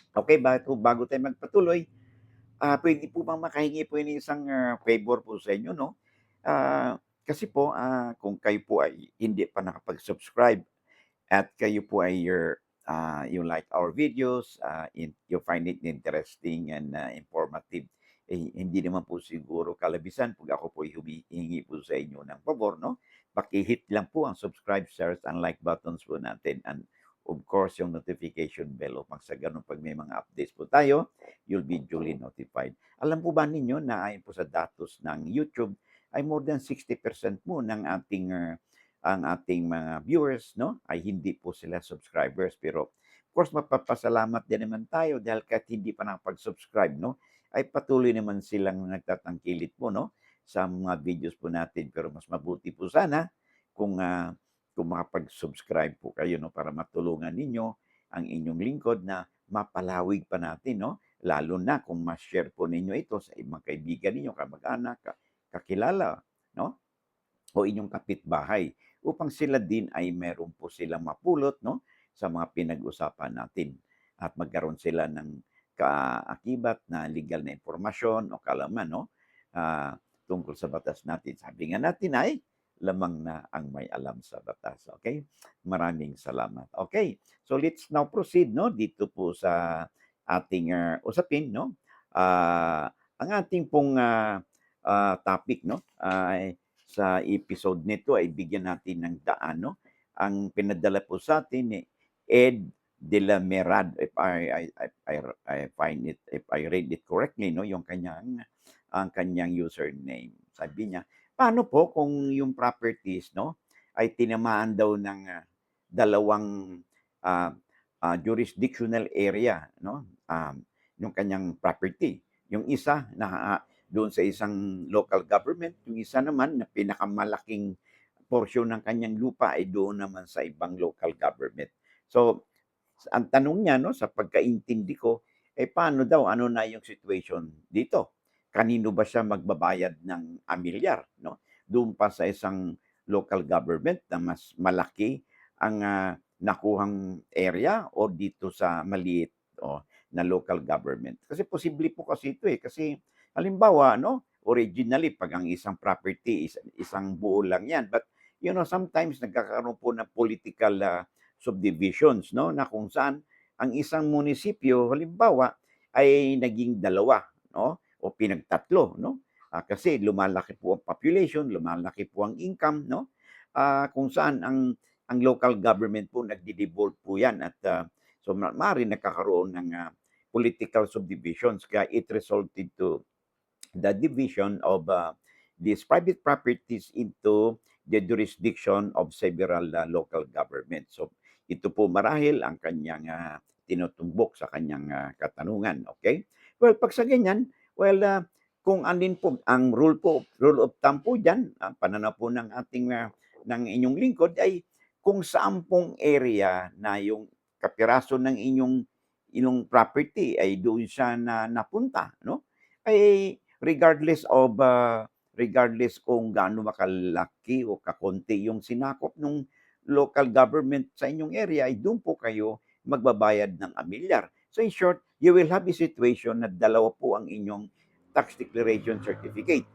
Okay, bago tayo magpatuloy, puwede po bang makahingi po ng isang, favor po sa inyo 'no? Kasi po, kung kayo po ay hindi pa nakapag-subscribe at kayo po ay you like our videos, you find it interesting and, informative, eh, hindi naman po siguro kalabisan 'pag ako po'y humihingi po sa inyo ng pabor 'no? Paki-hit lang po ang subscribe, shares, and like buttons po natin and of course yung notification bell upang sa gano'n 'pag may mga updates po tayo, you'll be duly notified. Alam po ba ninyo na ayon po sa datos ng YouTube ay more than 60% po ng ating, ang ating mga viewers 'no, ay hindi po sila subscribers. Pero of course mapapasalamat din naman tayo dahil kahit hindi pa nakapag-subscribe 'no, ay patuloy naman silang nagtatangkilik po 'no, sa mga videos po natin. Pero mas mabuti po sana kung, kung makapag-subscribe po kayo 'no, para matulungan ninyo ang inyong lingkod na mapalawig pa natin 'no, lalo na kung ma-share po ninyo ito sa ibang kaibigan ninyo, kamag-anak, kakilala 'no, o inyong kapitbahay upang sila din ay meron po silang mapulot 'no, sa mga pinag-usapan natin at magkaroon sila ng kaakibat na legal na impormasyon o kaalaman 'no, ah, tungkol sa batas natin. Sabi nga natin ay, "Lamang na ang may alam sa batas." Okay. Maraming salamat. Okay, so let's now proceed 'no, dito po sa ating, usapin 'no. Ang ating pong, topic 'no, ay sa episode nito ay bigyan natin ng daan 'no, ang pinadala po sa'tin ni Ed de la Merad, if I find it, if I read it correctly 'no, yung ang kanyang username. Sabi niya, "Paano po kung yung properties 'no, ay tinamaan daw ng, dalawang, ah, jurisdictional area 'no, yung kanyang property. Yung isa doon sa isang local government, yung isa naman na pinakamalaking porsyon ng kanyang lupa ay doon naman sa ibang local government." So, ang tanong niya 'no, sa pagkaintindi ko, eh, paano daw, ano na yung situation dito? Kanino ba siya magbabayad ng amilyar 'no? Doon pa sa isang local government na mas malaki ang, nakuhang area o dito sa maliit, na local government? Kasi posible po kasi ito, eh, kasi halimbawa 'no, originally 'pag ang isang property isang buo lang 'yan, but sometimes nagkakaroon po ng political, subdivisions 'no, na kung saan ang isang munisipyo halimbawa ay naging dalawa 'no, o pinagtatlo 'no. Kasi lumalaki po ang population, lumalaki po ang income 'no, kung saan ang local government po nagde-devolve po 'yan at, so maaaring nagkakaroon ng, political subdivisions kaya it resulted to the division of, these private properties into the jurisdiction of several, local governments. So, ito po marahil ang kanyang, tinutumbok sa kanyang, katanungan, okay. Well, 'pag sa ganyan, well, kung alin po ang rule of thumb po diyan, ang pananaw po ng ating, ng inyong lingkod ay kung saan pong area na yung kapiraso ng inyong property ay doon siya na napunta 'no, ay regardless kung gaano ba kalaki o kakonti yung sinakop nung local government sa inyong area, ay do'n po kayo magbabayad ng amilyar. So in short, you will have a situation na dalawa po ang inyong tax declaration certificate.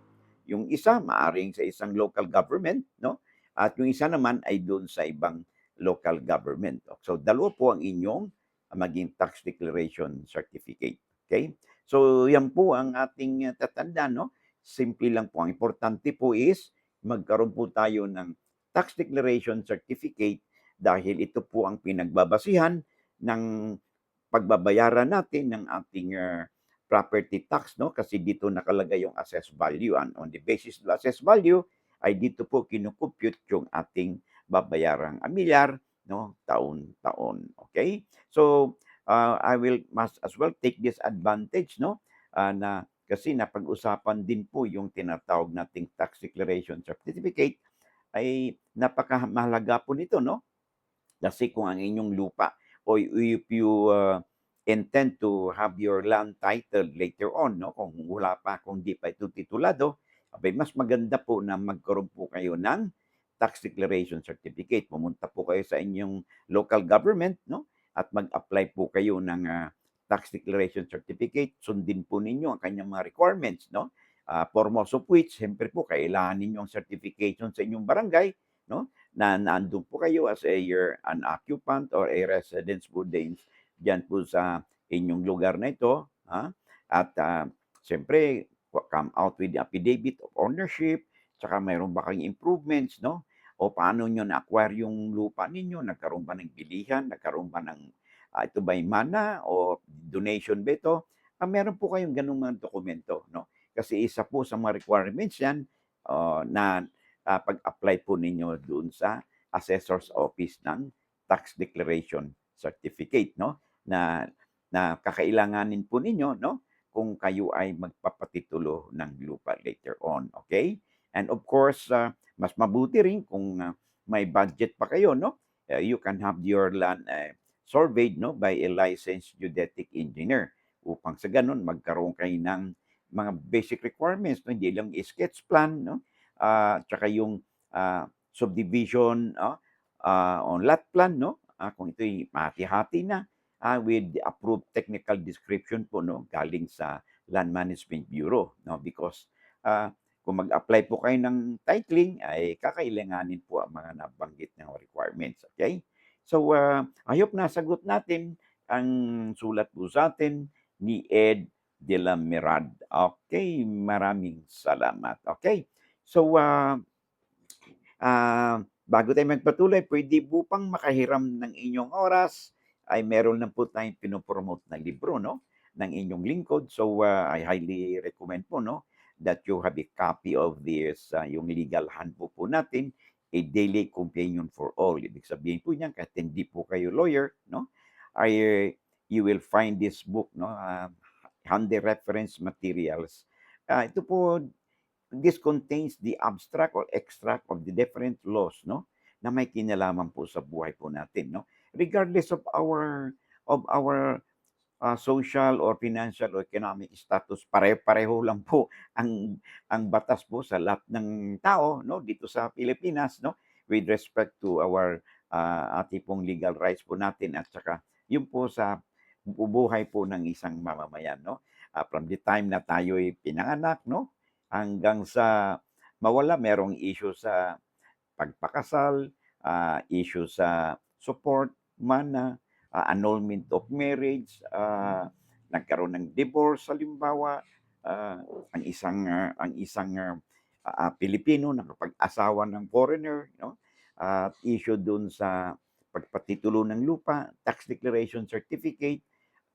Yung isa maaring sa isang local government 'no, at yung isa naman ay do'n sa ibang local government. So dalawa po ang inyong maging tax declaration certificate, okay. So, yan po ang ating, tatandaan 'no. Simple lang po, ang importante po is magkaroon po tayo ng tax declaration certificate dahil ito po ang pinagbabasihan ng pagbabayaran natin ng ating, property tax 'no, kasi dito nakalagay yung assessed value and on the basis of assessed value ay dito po yung ating babayarang amilyar 'no, taon-taon, okay. So, I will must as well take this advantage 'no, na kasi napag-usapan din po yung tinatawag nating tax declaration certificate ay napakamahalaga po nito 'no. Kasi kung ang inyong lupa o if you, intend to have your land titled later on 'no, kung wala pa, kung di pa ito titulado, aba'y mas maganda po na magkaroon po kayo ng tax declaration certificate. Pumunta po kayo sa inyong local government 'no, at mag-apply po kayo ng, tax declaration certificate, sundin po ninyo ang kanyang mga requirements, no? Foremost of which, siyempre po, kailangan ninyo ang certification sa inyong barangay, no? Na nandun po kayo as an occupant or a residence po din dyan po sa inyong lugar na ito, ha? At siyempre, come out with the affidavit of ownership, tsaka mayroon ba kayong improvements, no? O paano nyo na-acquire yung lupa ninyo? Nagkaroon ba ng bilihan? Nagkaroon ba ng, ito ba yung mana o donation ba ito? Meron po kayong ganung mga dokumento, no? Kasi isa po sa mga requirements yan na pag-apply po ninyo doon sa assessor's office ng tax declaration certificate, no? Na kakailanganin po ninyo, no? Kung kayo ay magpapatitulo ng lupa later on, okay? And of course, mas mabuti rin kung may budget pa kayo, no? You can have your land surveyed, no, by a licensed geodetic engineer upang sa ganun magkaroon kayo ng mga basic requirements, no? Hindi lang sketch plan, no? Tsaka yung subdivision on lot plan, no? Kung ito'y hati-hati na with the approved technical description po, no, galing sa Land Management Bureau, no? Because kung mag-apply po kayo ng titling, ay kakailanganin po ang mga nabanggit ng requirements. Okay? So, I hope nasagot natin ang sulat po sa atin ni Ed de la Mirad. Okay, maraming salamat. Okay, so bago tayo magpatuloy, pwede po pang makahiram ng inyong oras, ay meron lang po tayong pinopromote na libro, no, ng inyong lingkod. So, I highly recommend po, no, that you have a copy of this, yung legal handbook po natin, A Daily Companion for All. Ibig sabihin po niyan, kahit hindi po kayo lawyer, no, you will find this book, no, handy reference materials. Ito po, this contains the abstract or extract of the different laws, no, na may kinalaman po sa buhay po natin, no, regardless of our social or financial or economic status, pare-pareho lang po ang batas po sa lahat ng tao, no, dito sa Pilipinas, no, with respect to our ating pong legal rights po natin at saka yun po sa buhay po ng isang mamamayan, no. From the time na tayo'y pinanganak, no, hanggang sa mawala, merong issue sa pagpakasal, issue sa support, mana, annulment of marriage, nagkaroon ng divorce halimbawa, ah, ang isang Pilipino nakapag-asawa ng foreigner, no? At issue dun sa pagpatitulo ng lupa, tax declaration certificate,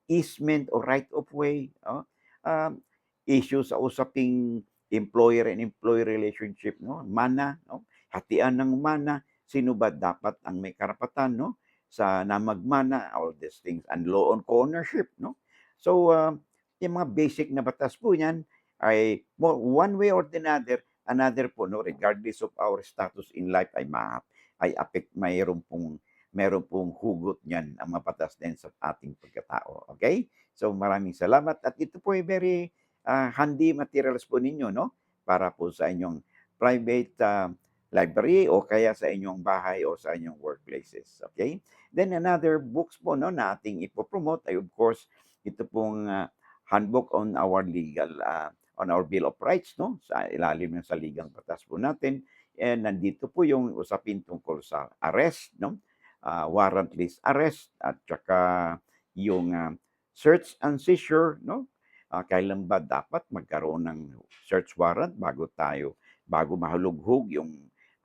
easement or right of way, no? Um, issue sa usaping employer and employee relationship, no? Mana, no? Hatian ng mana, sino ba dapat ang may karapatan, no? Sa na magmana, all these things, and law on co-ownership, no? So, yung mga basic na batas po yan ay one way or another po, no? Regardless of our status in life ay mayroon pong hugot niyan ang mga batas din sa ating pagkatao. Okay? So maraming salamat at ito po ay very handy materials po ninyo, no? Para po sa inyong private library o kaya sa inyong bahay o sa inyong workplaces. Okay? Then another books po, no, na ating ipopromote ay of course ito pong handbook on our Bill of Rights, no? Sa ilalim ng saligang batas po natin. And nandito po yung usapin tungkol sa arrest, no? Warrantless arrest at saka yung search and seizure, no? Kailan ba dapat magkaroon ng search warrant bago mahalughog yung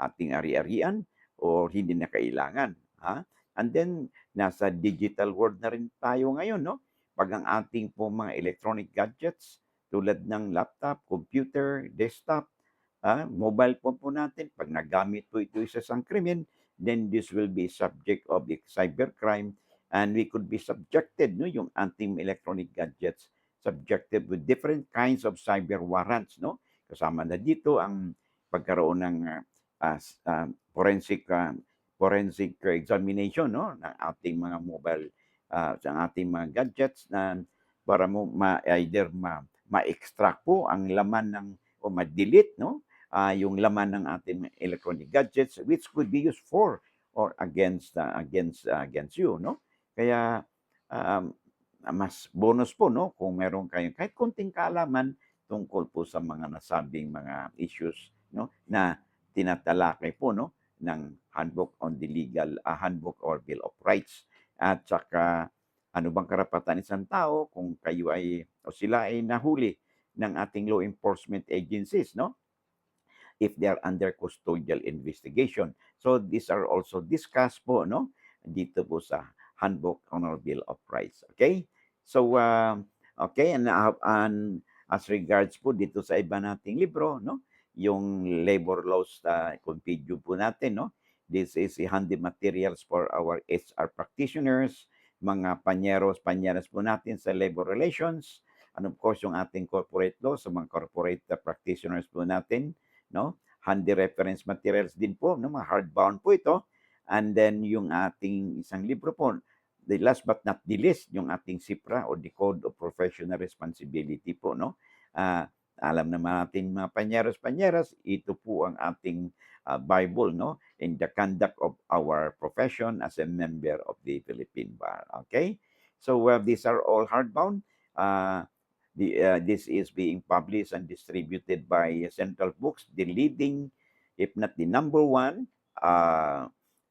ating ari-arian o hindi na kailangan, ha? And then nasa digital world na rin tayo ngayon, no? Pag ang ating po mga electronic gadgets tulad ng laptop, computer, desktop, mobile phone po natin, pag nagamit po ito sa isang krimen, then this will be subject of the cybercrime and we could be subjected, no, yung ating electronic gadgets subjected with different kinds of cyber warrants, no? Kasama na dito ang pagkaroon ng forensic examination, no, ng ating mga mobile sa ating mga gadgets na para either ma-extract po ang laman ng o ma-delete, no, yung laman ng ating electronic gadgets which could be used for or against you, no? Kaya mas bonus po 'no, kung meron kayong kahit konting kaalaman tungkol po sa mga nasabing mga issues 'no, na tinatalakay po 'no, ng Handbook or Bill of Rights. At saka ano bang karapatan ng isang tao kung kayo ay o sila ay nahuli ng ating law enforcement agencies 'no, if they are under custodial investigation. So these are also discussed po no dito po sa Handbook on our Bill of Rights. Okay? So okay, and as regards po dito sa iba nating libro no, yung labor laws kung video po natin no. This is the handy materials for our HR practitioners, mga panyeros po natin sa labor relations, and of course yung ating corporate law sa mga corporate practitioners po natin, no? Handy reference materials din po, no? Mga hardbound po ito. And then yung ating isang libro po, the last but not the least, yung ating SIPRA or the Code of Professional Responsibility po, no? Alam naman natin mga panyeros-panyeras, ito po ang ating Bible, no? In the conduct of our profession as a member of the Philippine Bar. Okay? So these are all hardbound. This is being published and distributed by Central Books, the leading, if not the number one,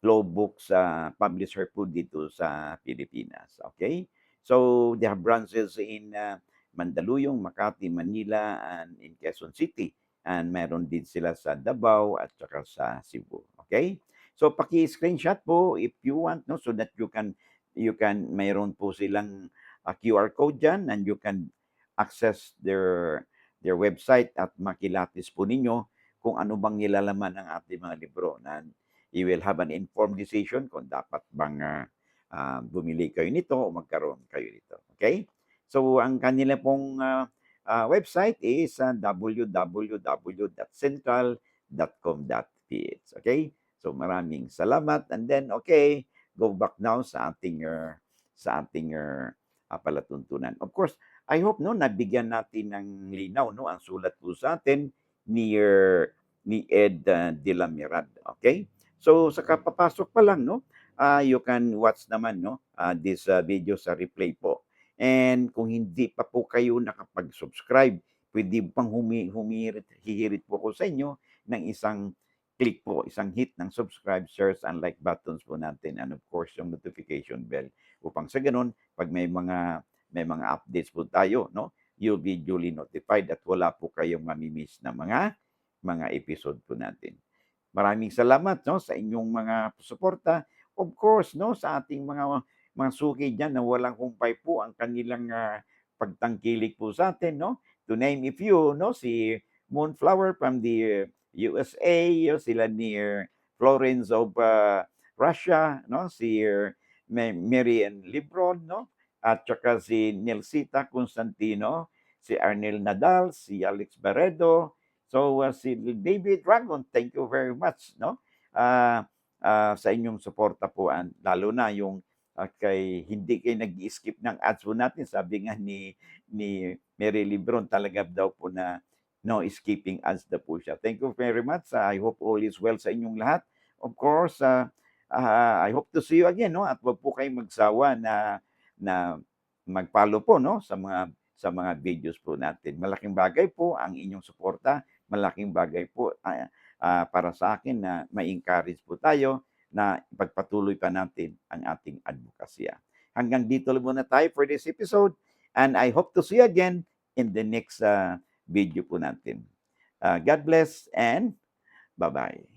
law books publisher po dito sa Pilipinas. Okay? So they have branches in Mandaluyong, Makati, Manila, and in Quezon City. And meron din sila sa Davao at saka sa Cebu. Okay? So paki-screenshot po if you want no so that you can mayroon po silang QR code diyan and you can access their website at makilatis po ninyo kung ano bang nilalaman ng ating mga libro na you will have an informed decision kung dapat bang bumili kayo nito o magkaroon kayo nito. Okay? So, ang kanila pong website is www.central.com.ph. Okay? So, maraming salamat. And then, okay, go back now sa ating palatuntunan. Of course, I hope no nabigyan natin ng linaw no ang sulat po sa atin ni Ed de la Mirad. Okay? So sa kapapasok pa lang no, you can watch naman no this video sa replay po. And kung hindi pa po kayo nakapag-subscribe, pwede pang hihirit po ko sa inyo ng isang click po, isang hit ng subscribe, shares, and like buttons po natin. And of course, yung notification bell upang sa ganun, pag may mga updates po tayo, no? You'll be duly notified at wala po kayong mamimiss na mga episode po natin. Maraming salamat no sa inyong mga suporta. Of course, no sa ating mga suki diyan na walang humpay po ang kanilang pagtangkilik po sa atin, no? To name a few, no, si Moonflower from the USA, sila ni Florence of Russia, no, si Mary Ann Libron, no, at saka si Nelsita Constantino, si Arnel Nadal, si Alex Barredo, so si David Dragon, thank you very much, no, sa inyong suporta po, lalo na yung kay hindi kayo nag-skip ng ads po natin. Sabi nga ni Mary Libron talaga daw po na no skipping ads na po siya. Thank you very much. I hope all is well sa inyong lahat. Of course, I hope to see you again no at wag po kayong magsawa na mag-follow po no sa mga videos po natin. Malaking bagay po ang inyong suporta. Malaking bagay po para sa akin na ma-encourage po tayo na ipagpatuloy pa natin ang ating advokasya. Hanggang dito lang muna tayo for this episode and I hope to see you again in the next video po natin. God bless and bye-bye.